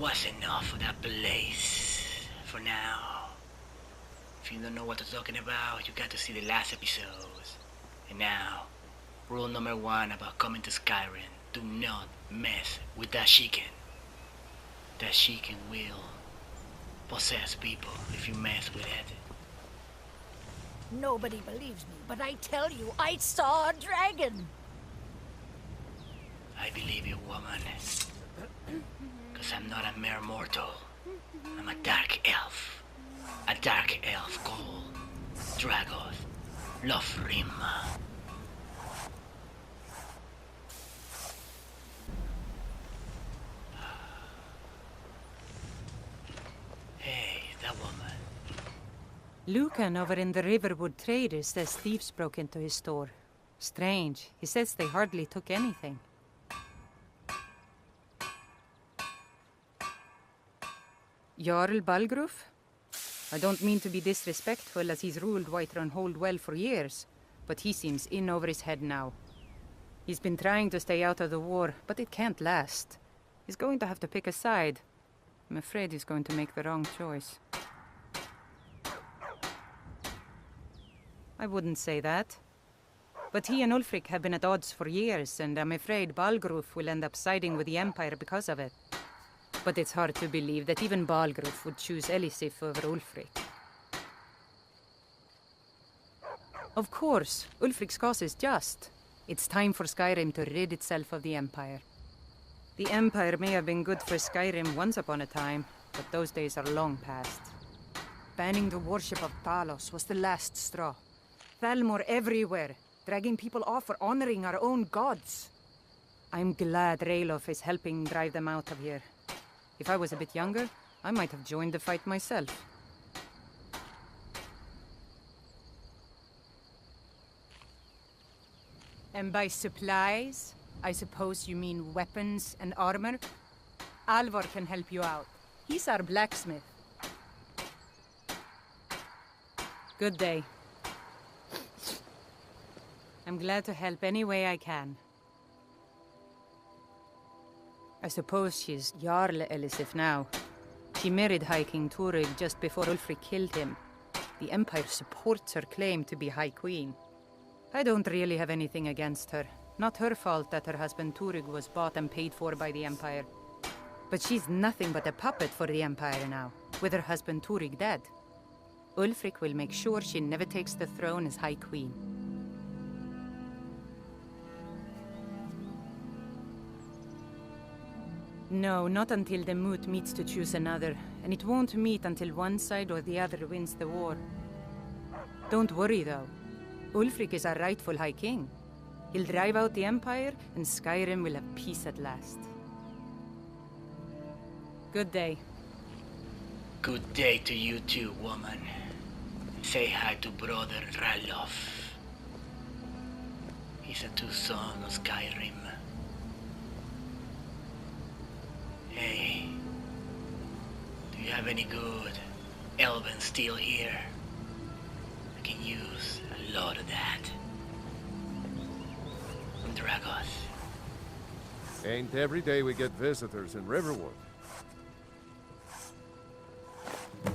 was enough of that place. For now. If you don't know what I'm talking about, you got to see the last episodes. And now, rule number 1 about coming to Skyrim. Do not mess with that chicken. That chicken will possess people if you mess with it. Nobody believes me, but I tell you, I saw a dragon! I believe you, woman. Because I'm not a mere mortal. I'm a dark elf. A dark elf called Dragoth. Lothrym. Hey, that woman. Lucan over in the Riverwood Traders says thieves broke into his store. Strange. He says they hardly took anything. Jarl Balgruf? I don't mean to be disrespectful as he's ruled Whiterun well for years, but he seems in over his head now. He's been trying to stay out of the war, but it can't last. He's going to have to pick a side. I'm afraid he's going to make the wrong choice. I wouldn't say that. But he and Ulfric have been at odds for years, and I'm afraid Balgruf will end up siding with the Empire because of it. But it's hard to believe that even Balgruf would choose Elisif over Ulfric. Of course, Ulfric's cause is just. It's time for Skyrim to rid itself of the Empire. The Empire may have been good for Skyrim once upon a time, but those days are long past. Banning the worship of Talos was the last straw. Thalmor everywhere, dragging people off for honoring our own gods. I'm glad Ralof is helping drive them out of here. If I was a bit younger, I might have joined the fight myself. And by supplies, I suppose you mean weapons and armor? Alvor can help you out. He's our blacksmith. Good day. I'm glad to help any way I can. I suppose she's Jarl Elisif now. She married High King Turig just before Ulfric killed him. The Empire supports her claim to be High Queen. I don't really have anything against her. Not her fault that her husband Turig was bought and paid for by the Empire. But she's nothing but a puppet for the Empire now, with her husband Turig dead. Ulfric will make sure she never takes the throne as High Queen. No, not until the moot meets to choose another, and it won't meet until one side or the other wins the war. Don't worry, though. Ulfric is our rightful High King. He'll drive out the Empire, and Skyrim will have peace at last. Good day. Good day to you too, woman. Say hi to brother Ralof. He's a true son of Skyrim. Hey, do you have any good elven steel here? I can use a lot of that. From Dragoth. Ain't every day we get visitors in Riverwood.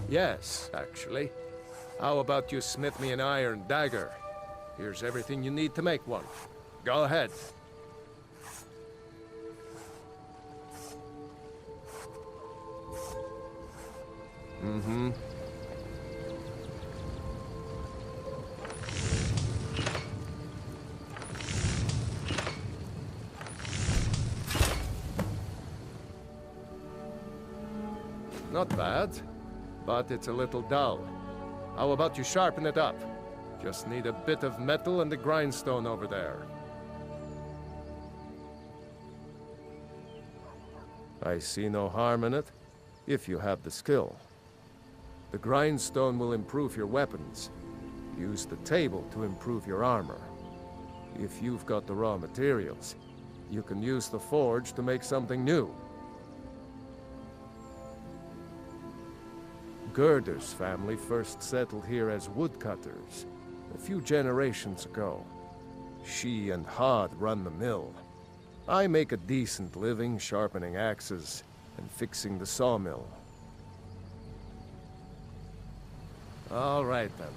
Yes, actually. How about you smith me an iron dagger? Here's everything you need to make one. Go ahead. Mm-hmm. Not bad, but it's a little dull. How about you sharpen it up? Just need a bit of metal and the grindstone over there. I see no harm in it, if you have the skill. The grindstone will improve your weapons. Use the table to improve your armor. If you've got the raw materials, you can use the forge to make something new. Gerder's family first settled here as woodcutters a few generations ago. She and Hod run the mill. I make a decent living sharpening axes, and fixing the sawmill. All right, then.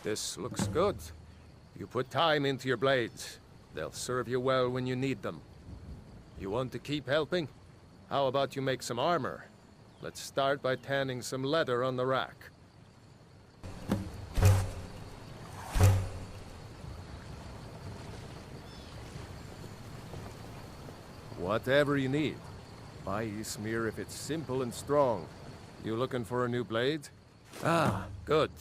This looks good. You put time into your blades. They'll serve you well when you need them. You want to keep helping? How about you make some armor? Let's start by tanning some leather on the rack. Whatever you need. Buy Ysmir if it's simple and strong. You looking for a new blade? Ah, good.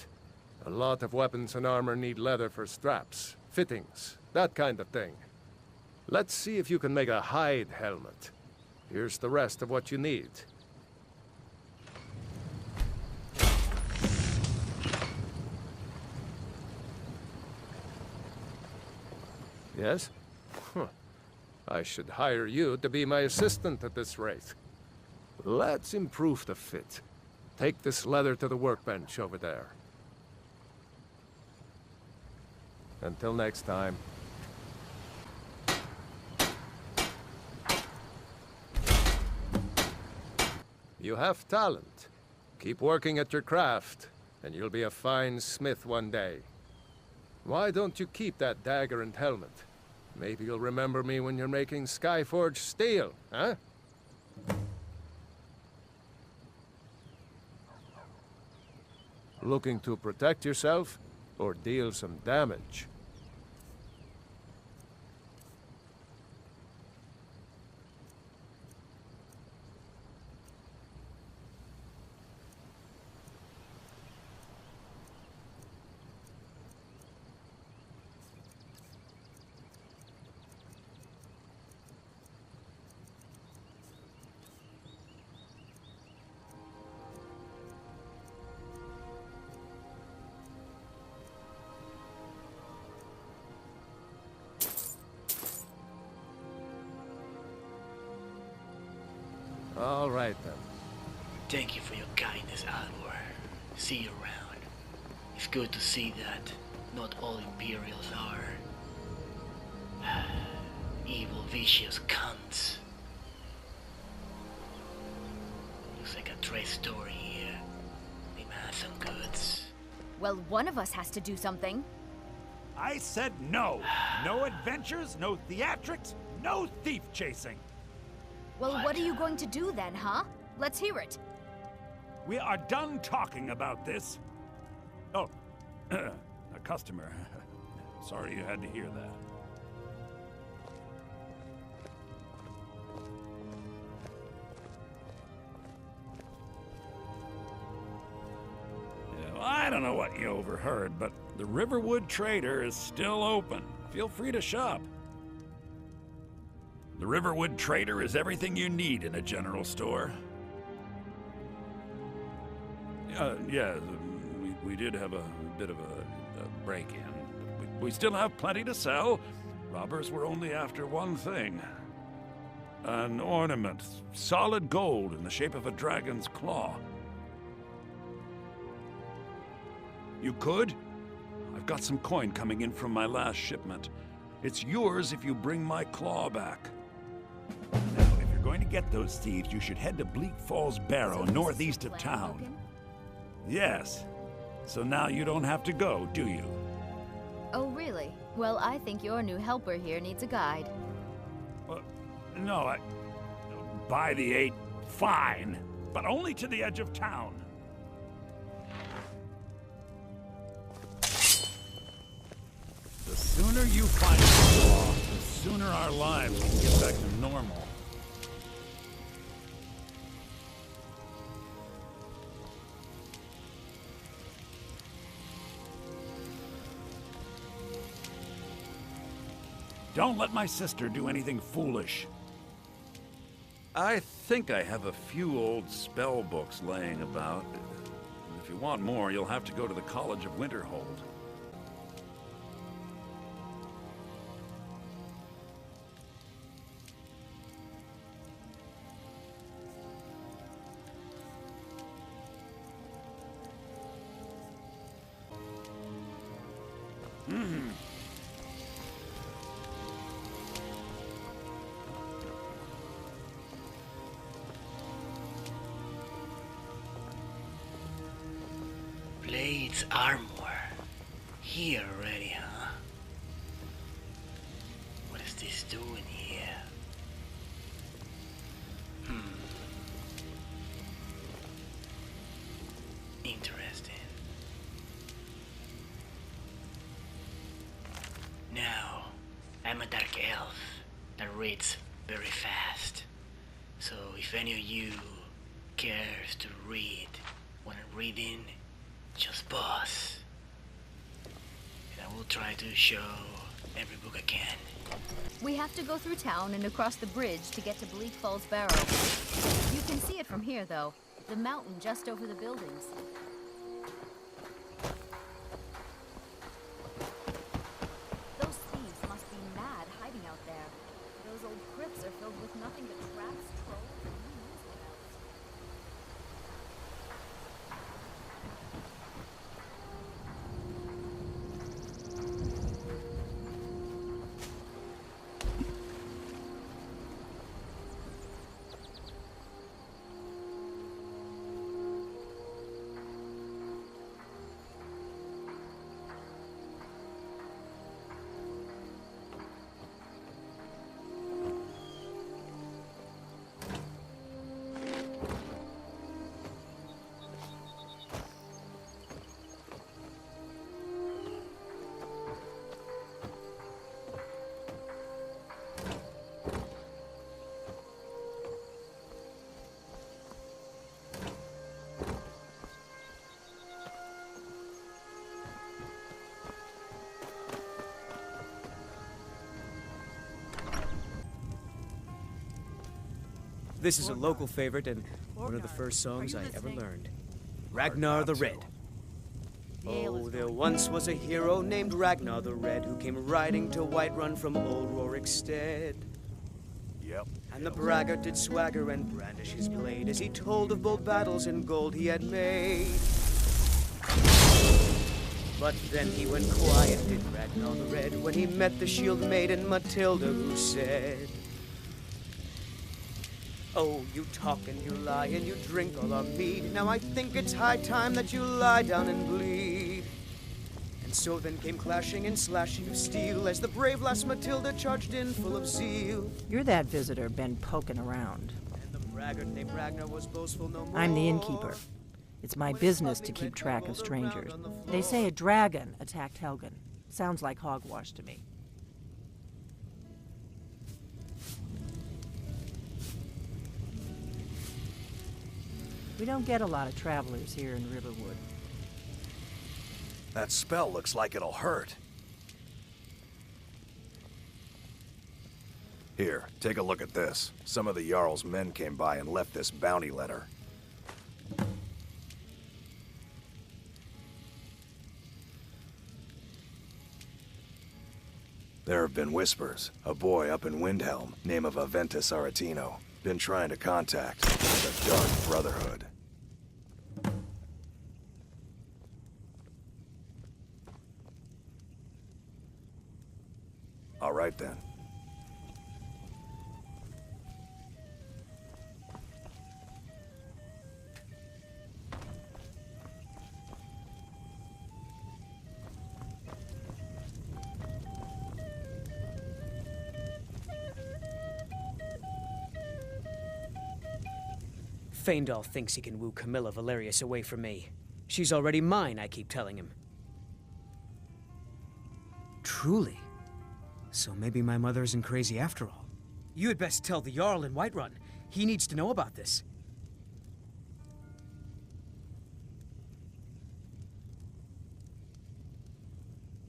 A lot of weapons and armor need leather for straps, fittings, that kind of thing. Let's see if you can make a hide helmet. Here's the rest of what you need. Yes? Huh. I should hire you to be my assistant at this rate. Let's improve the fit. Take this leather to the workbench over there. Until next time. You have talent. Keep working at your craft, and you'll be a fine smith one day. Why don't you keep that dagger and helmet? Maybe you'll remember me when you're making Skyforged steel, huh? Looking to protect yourself, or deal some damage? All right, then. Thank you for your kindness, Alwar. See you around. It's good to see that not all Imperials are evil, vicious cunts. Looks like a trade story here. They might have some goods. Well, one of us has to do something. I said no. No adventures, no theatrics, no thief chasing. Well, what are you going to do then, huh? Let's hear it. We are done talking about this. Oh, a customer. Sorry you had to hear that. Yeah, well, I don't know what you overheard, but the Riverwood Trader is still open. Feel free to shop. The Riverwood Trader is everything you need in a general store. Yeah, we did have a bit of a break-in. We still have plenty to sell. Robbers were only after one thing. An ornament, solid gold in the shape of a dragon's claw. You could? I've got some coin coming in from my last shipment. It's yours if you bring my claw back. Now, if you're going to get those thieves, you should head to Bleak Falls Barrow, northeast of town. Yes. So now you don't have to go, do you? Oh, really? Well, I think your new helper here needs a guide. No, by the 8, fine. But only to the edge of town. The sooner you find the law, the sooner our lives can get back to normal. Don't let my sister do anything foolish. I think I have a few old spell books laying about. If you want more, you'll have to go to the College of Winterhold. Blade's armor. Here already, huh? What is this doing here? Interesting. Now, I'm a dark elf that reads very fast. So if any of you cares to read when I'm reading, just pause. And I will try to show every book I can. We have to go through town and across the bridge to get to Bleak Falls Barrow. You can see it from here, though. The mountain just over the buildings. Those thieves must be mad hiding out there. Those old crypts are filled with nothing but traps, trolls, and who knows what else. This is a local favorite and one of the first songs I ever learned. Ragnar the Red. Oh, there once was a hero named Ragnar the Red who came riding to Whiterun from old Rorikstead. Yep. And the braggart did swagger and brandish his blade as he told of bold battles and gold he had made. But then he went quiet, did Ragnar the Red, when he met the shield maiden Matilda, who said, "Oh, you talk and you lie and you drink all our mead. Now I think it's high time that you lie down and bleed." And so then came clashing and slashing of steel as the brave lass Matilda charged in full of zeal. You're that visitor been poking around. And the braggart named Ragnar was boastful no more. I'm the innkeeper. It's my business to keep track of strangers. They say a dragon attacked Helgen. Sounds like hogwash to me. We don't get a lot of travelers here in Riverwood. That spell looks like it'll hurt. Here, take a look at this. Some of the Jarl's men came by and left this bounty letter. There have been whispers. A boy up in Windhelm, name of Aventus Aretino, been trying to contact the Dark Brotherhood. All right then. Feindal thinks he can woo Camilla Valerius away from me. She's already mine, I keep telling him. Truly? So maybe my mother isn't crazy after all. You had best tell the Jarl in Whiterun. He needs to know about this.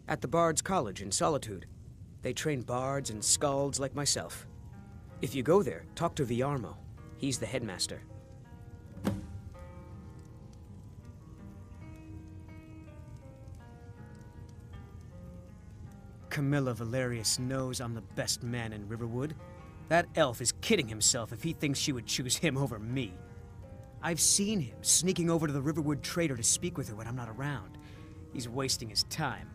At the Bard's College in Solitude. They train bards and skalds like myself. If you go there, talk to Viarmo. He's the headmaster. Camilla Valerius knows I'm the best man in Riverwood. That elf is kidding himself if he thinks she would choose him over me. I've seen him sneaking over to the Riverwood trader to speak with her when I'm not around. He's wasting his time.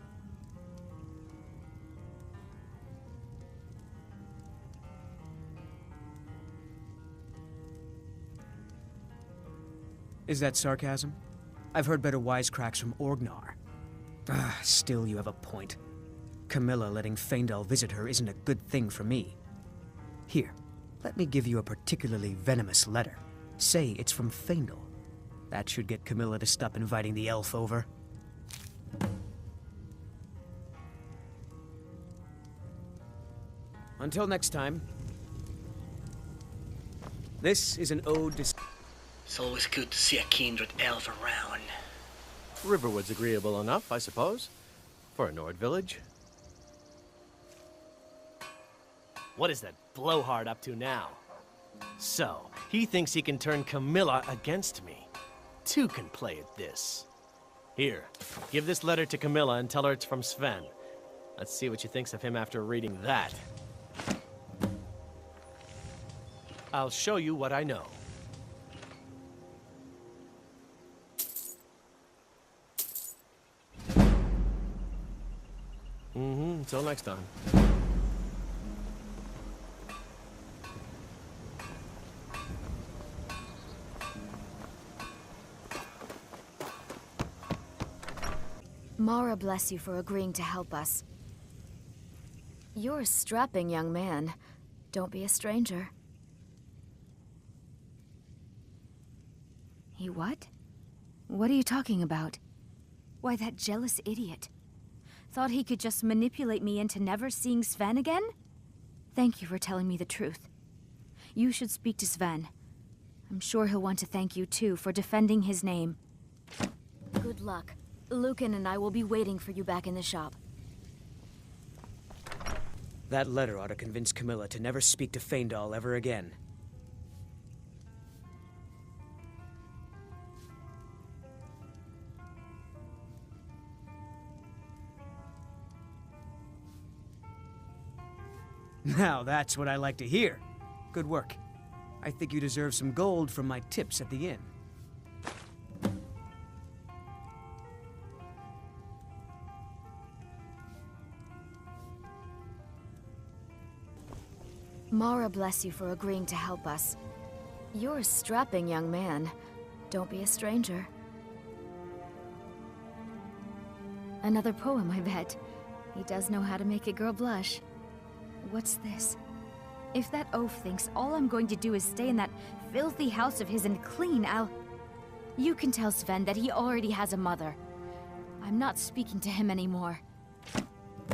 Is that sarcasm? I've heard better wisecracks from Orgnar. Still, you have a point. Camilla letting Faendal visit her isn't a good thing for me. Here, let me give you a particularly venomous letter. Say it's from Faendal. That should get Camilla to stop inviting the elf over. Until next time. This is an ode to... It's always good to see a kindred elf around. Riverwood's agreeable enough, I suppose, for a Nord village. What is that blowhard up to now? So, he thinks he can turn Camilla against me. Two can play at this. Here, give this letter to Camilla and tell her it's from Sven. Let's see what she thinks of him after reading that. I'll show you what I know. Until next time. Mara bless you for agreeing to help us. You're a strapping young man. Don't be a stranger. He what? What are you talking about? Why, that jealous idiot. Thought he could just manipulate me into never seeing Sven again? Thank you for telling me the truth. You should speak to Sven. I'm sure he'll want to thank you too for defending his name. Good luck. Lucan and I will be waiting for you back in the shop. That letter ought to convince Camilla to never speak to Faendal ever again. Now that's what I like to hear. Good work. I think you deserve some gold from my tips at the inn. Mara bless you for agreeing to help us. You're a strapping young man. Don't be a stranger. Another poem, I bet. He does know how to make a girl blush. What's this? If that oaf thinks all I'm going to do is stay in that filthy house of his and clean, You can tell Sven that he already has a mother. I'm not speaking to him anymore.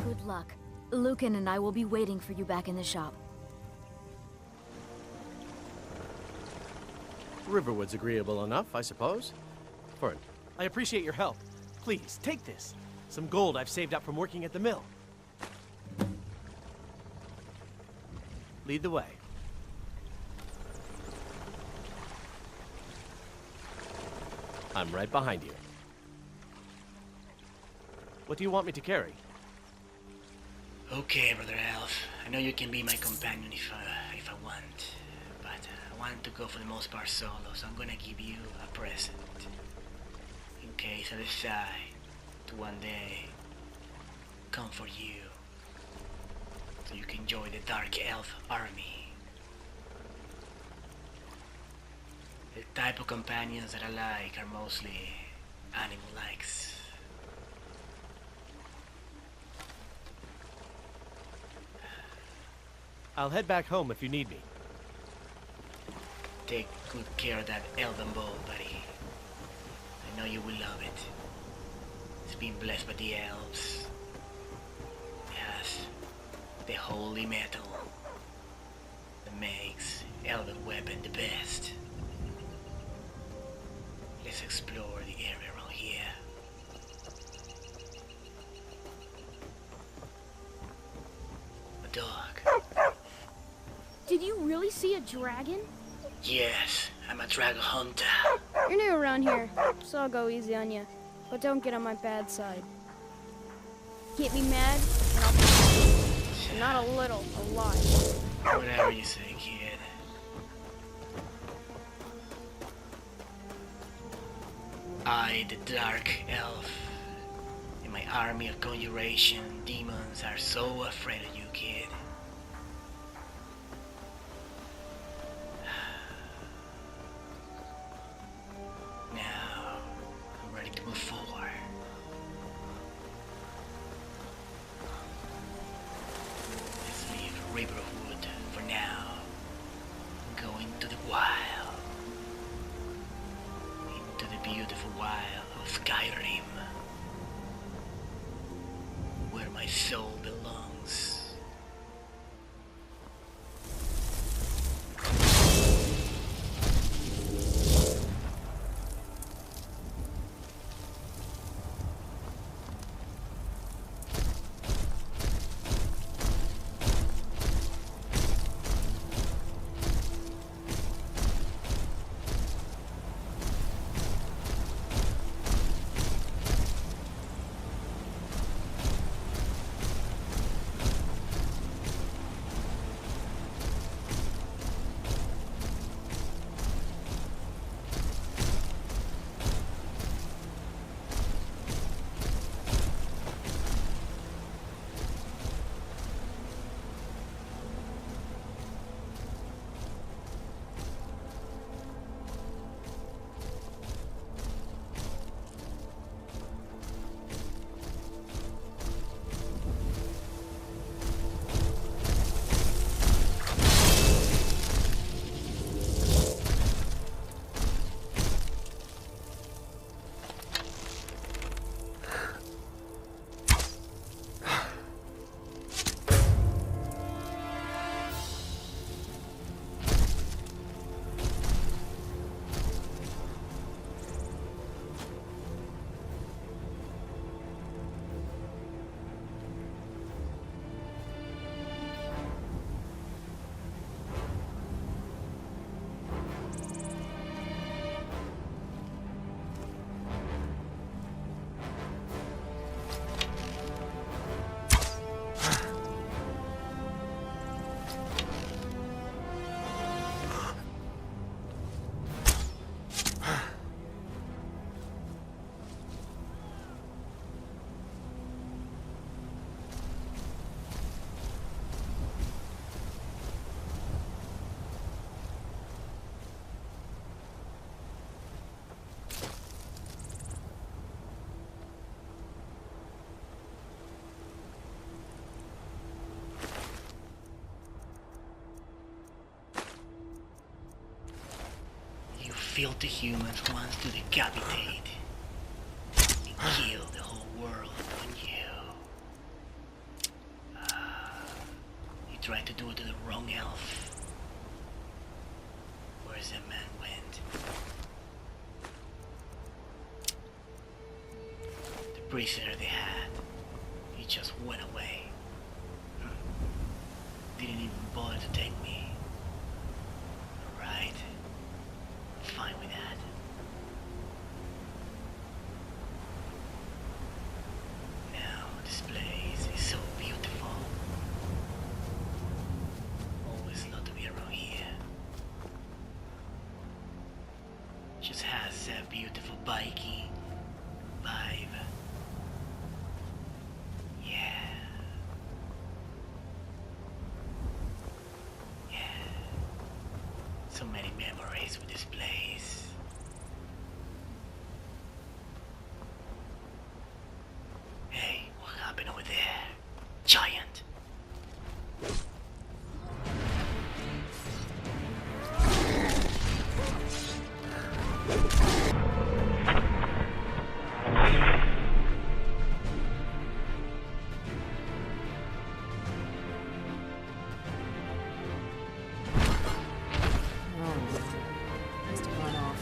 Good luck. Lucan and I will be waiting for you back in the shop. Riverwood's agreeable enough, I suppose. I appreciate your help. Please, take this. Some gold I've saved up from working at the mill. Lead the way. I'm right behind you. What do you want me to carry? Okay, Brother Elf. I know you can be my companion if I want. But I want to go for the most part solo, so I'm gonna give you a present. In case I decide to one day come for you. So you can join the Dark Elf army. The type of companions that I like are mostly animal-likes. I'll head back home if you need me. Take good care of that elven bow, buddy. I know you will love it. It's been blessed by the elves. Yes. The holy metal that makes elven weapon the best. Let's explore the area around here. A dog. Did you really see a dragon? Yes, I'm a dragon hunter. You're new around here, so I'll go easy on you. But don't get on my bad side. Get me mad, and I'll not a little, a lot. Whatever you say, kid. I, the Dark Elf, and my army of conjuration demons are so afraid of you, kid. Skyrim, where my soul belongs. Filthy humans wants to decapitate and kill the whole world on you. You tried to do it to the wrong elf. Where's that man went? The prisoner they had, he just went away. Didn't even bother to take me. Alright. Fine with that. Now, this place is so beautiful. Always love to be around here. Just has that beautiful biking vibe. Yeah. Yeah. So many memories with this place. Hey, what happened over there? Giant. Must have gone off.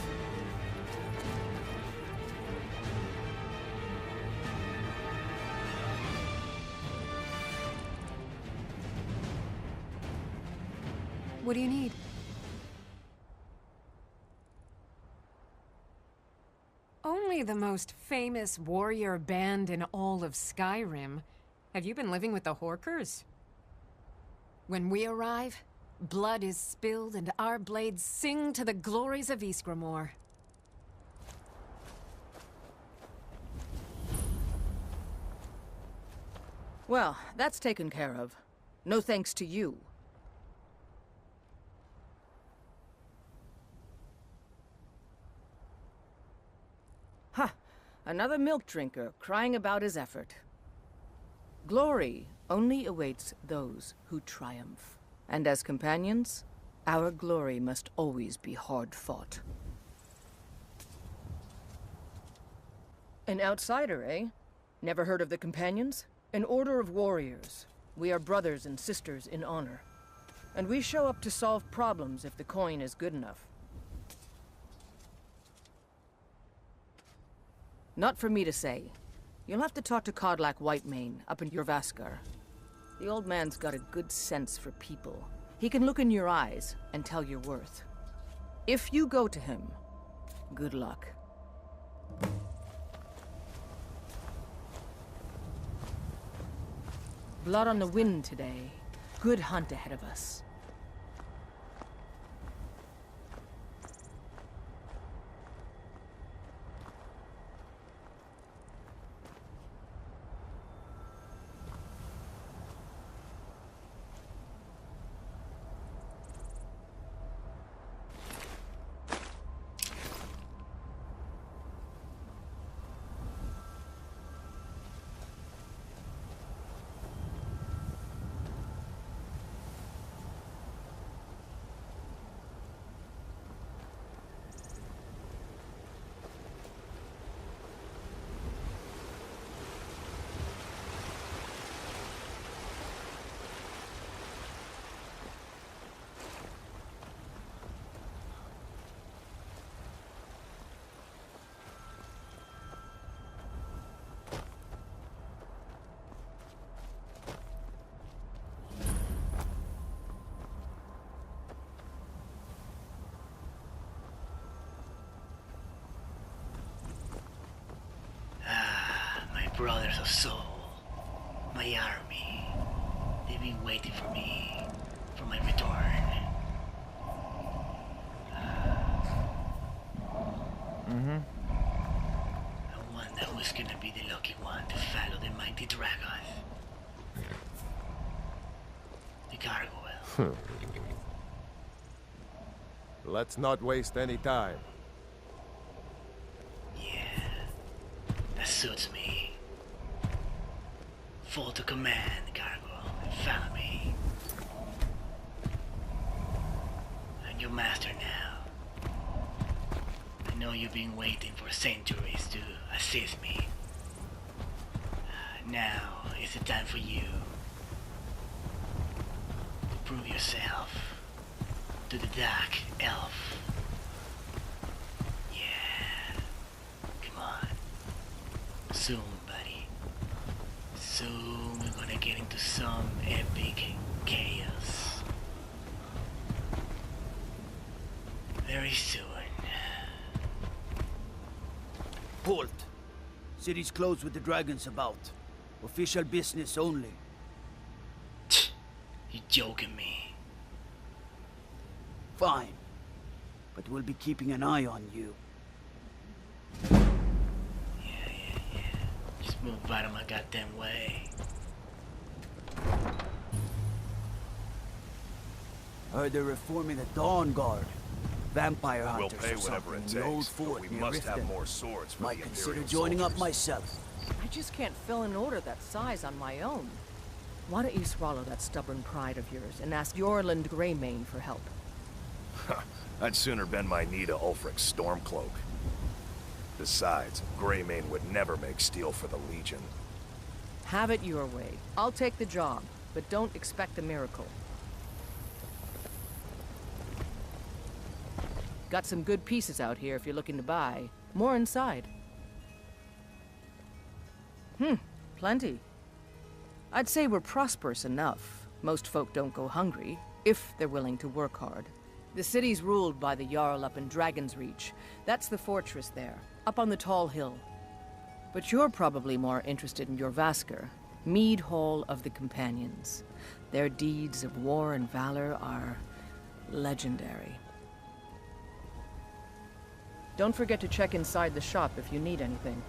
What do you need? Only the most famous warrior band in all of Skyrim. Have you been living with the Horkers? When we arrive, blood is spilled and our blades sing to the glories of Ysgramor. Well, that's taken care of. No thanks to you. Ha! Another milk drinker crying about his effort. Glory only awaits those who triumph. And as companions, our glory must always be hard-fought. An outsider, eh? Never heard of the Companions? An order of warriors. We are brothers and sisters in honor. And we show up to solve problems if the coin is good enough. Not for me to say. You'll have to talk to Kodlak Whitemane up in Jorvaskar. The old man's got a good sense for people. He can look in your eyes and tell your worth. If you go to him, good luck. Blood on the wind today. Good hunt ahead of us. Brothers of Soul, my army, they've been waiting for me, for my return. I wonder who's gonna be the lucky one to follow the mighty Dragoth. The gargoyle. Let's not waste any time. Yeah, that suits me. Fall to command, Gargoyle, and follow me. I'm your master now. I know you've been waiting for centuries to assist me. Now is the time for you to prove yourself to the Dark Elf. Yeah, come on. Soon, buddy. Soon we're gonna get into some epic chaos. Very soon. Halt! City's closed with the dragons about. Official business only. You joking me? Fine. But we'll be keeping an eye on you. Just move out of my goddamn way. Heard they're reforming the Dawn Guard. Vampire hunters We'll pay or whatever something it in the old takes, but fort we near must have Riften. more swords for Might the consider Imperial joining up soldiers. myself. I just can't fill an order that size on my own. Why don't you swallow that stubborn pride of yours and ask Yorland Greymane for help? I'd sooner bend my knee to Ulfric's Stormcloak. Besides, Greymane would never make steel for the Legion. Have it your way. I'll take the job, but don't expect a miracle. Got some good pieces out here if you're looking to buy. More inside. Plenty. I'd say we're prosperous enough. Most folk don't go hungry, if they're willing to work hard. The city's ruled by the Jarl up in Dragon's Reach. That's the fortress there, up on the tall hill. But you're probably more interested in Jorvaskar, Mead Hall of the Companions. Their deeds of war and valor are legendary. Don't forget to check inside the shop if you need anything.